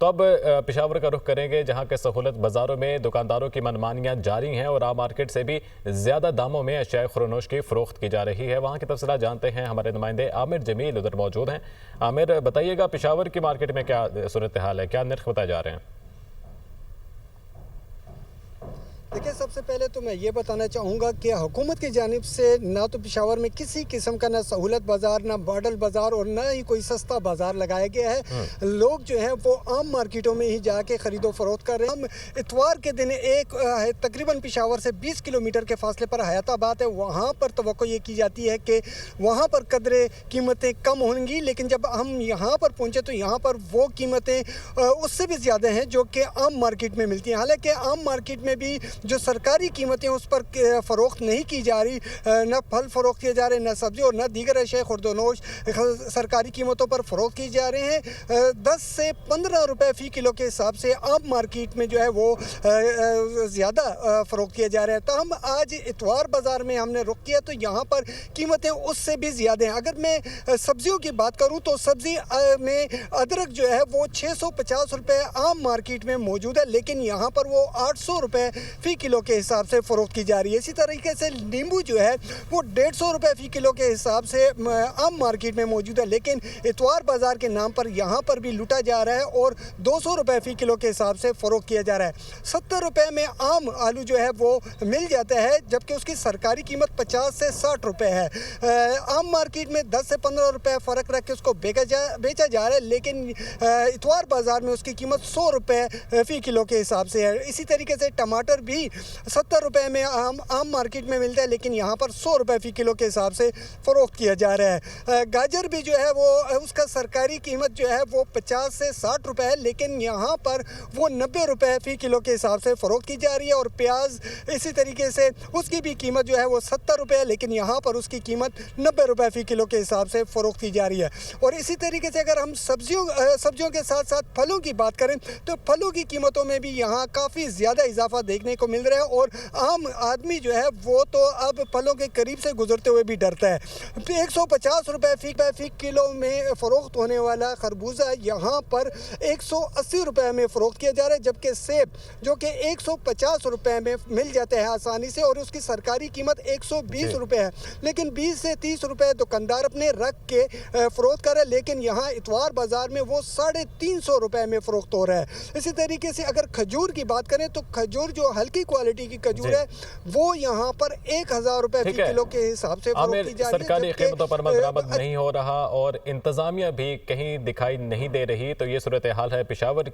तो अब पेशावर का रुख करेंगे, जहां के सहूलत बाजारों में दुकानदारों की मनमानियां जारी हैं और आम मार्केट से भी ज्यादा दामों में अशिया खुरनोश की फरोख्त की जा रही है। वहां की तफसीलात जानते हैं, हमारे नुमाइंदे आमिर जमील उधर मौजूद हैं। आमिर, बताइएगा पेशावर की मार्केट में क्या सूरत हाल है, क्या नर्ख बताए जा रहे हैं? देखिए, सबसे पहले तो मैं ये बताना चाहूँगा कि हुकूमत की जानिब से ना तो पेशावर में किसी किस्म का ना सहूलत बाज़ार, ना मॉडल बाज़ार और ना ही कोई सस्ता बाज़ार लगाया गया है। लोग जो हैं वो आम मार्केटों में ही जाके ख़रीदो फरोख्त कर रहे हैं। हम इतवार के दिन तकरीबन पेशावर से 20 किलोमीटर के फासले पर हयाताबाद है, वहाँ पर तवक्को ये की जाती है कि वहाँ पर कदरे कीमतें कम होंगी, लेकिन जब हम यहाँ पर पहुँचे तो यहाँ पर वो कीमतें उससे भी ज़्यादा हैं जो कि आम मार्केट में मिलती हैं। हालाँकि आम मार्केट में भी जो सरकारी कीमतें उस पर फ़रोख्त नहीं की जा रही, न फल फ़रोख्त किए जा रहे, न सब्ज़ी और न दीगर अशिया खुर्दोनोश सरकारी कीमतों पर फ़रोख्त की जा रहे हैं। 10 से 15 रुपए फ़ी किलो के हिसाब से आम मार्केट में जो है वो ज़्यादा फ़रोख्त किए जा रहे हैं। तो हम आज इतवार बाज़ार में हमने रुख किया तो यहाँ पर कीमतें उससे भी ज़्यादा हैं। अगर मैं सब्ज़ियों की बात करूँ तो सब्ज़ी में अदरक जो है वो 650 रुपये आम मार्केट में मौजूद है, लेकिन यहाँ पर वो 800 रुपये फ़ी किलो के हिसाब से फ़रोख्त की जा रही है। इसी तरीके से नींबू जो है वो 150 रुपये फ़ी किलो के हिसाब से आम मार्केट में मौजूद है, लेकिन इतवार बाज़ार के नाम पर यहाँ पर भी लूटा जा रहा है और 200 रुपये फ़ी किलो के हिसाब से फ़रोख्त किया जा रहा है। 70 रुपये में आम आलू जो है वो मिल जाता है, जबकि उसकी सरकारी कीमत 50 से 60 रुपये है। आम मार्केट में 10 से 15 रुपये फ़र्क रख के उसको बेचा जा रहा है, लेकिन इतवार बाज़ार में उसकी कीमत 100 रुपये फ़ी किलो के हिसाब से है। इसी तरीके से टमाटर भी 70 रुपये में आम मार्केट में मिलता है, लेकिन यहाँ पर 100 रुपये फ़ी किलो के हिसाब से फ़रोख्त किया जा रहा है। गाजर भी जो है वो उसका सरकारी कीमत जो है वो 50 से 60 रुपये है, लेकिन यहाँ पर वो 90 रुपये फ़ी किलो के हिसाब से फ़रोख्त की जा रही है। और प्याज इसी तरीके से उसकी भी कीमत जो है वो 70 रुपये है, लेकिन यहाँ पर उसकी कीमत 90 रुपये फ़ी किलो के हिसाब से फ़रोख्त की जा रही है। और इसी तरीके से अगर हम सब्जियों के साथ साथ फलों की बात करें तो फलों की कीमतों में भी यहाँ काफ़ी ज़्यादा इजाफा देखने को मिल रहा है और आम आदमी जो है वो तो अब फलों के करीब से गुजरते हुए भी डरता है। 150 रुपये फ़ी किलो में फ़रोख्त होने वाला खरबूजा यहाँ पर 180 रुपये में फ़रोख्त किया जा रहा है, जबकि सेब जो कि 150 रुपये में मिल जाते हैं आसानी से और उसकी सरकारी कीमत 120 रुपये है, लेकिन 20 से 30 रुपये दुकानदार अपने रख के फ़रोख्त कर रहे हैं, लेकिन यहाँ इतवार बाज़ार में वो 350 रुपये में फ़रोख्त हो रहा है। इसी तरीके से अगर खजूर की बात करें तो खजूर जो हल्की क्वालिटी की खजूर है वो यहाँ पर 1000 रुपये फ़ी किलो के हिसाब से फ़रोख्त की जा रही है। सरकारी कीमतों पर बरामद नहीं हो रहा और इंतजामिया भी कहीं दिखाई नहीं दे रही, तो ये सूरत हाल है पेशावर की।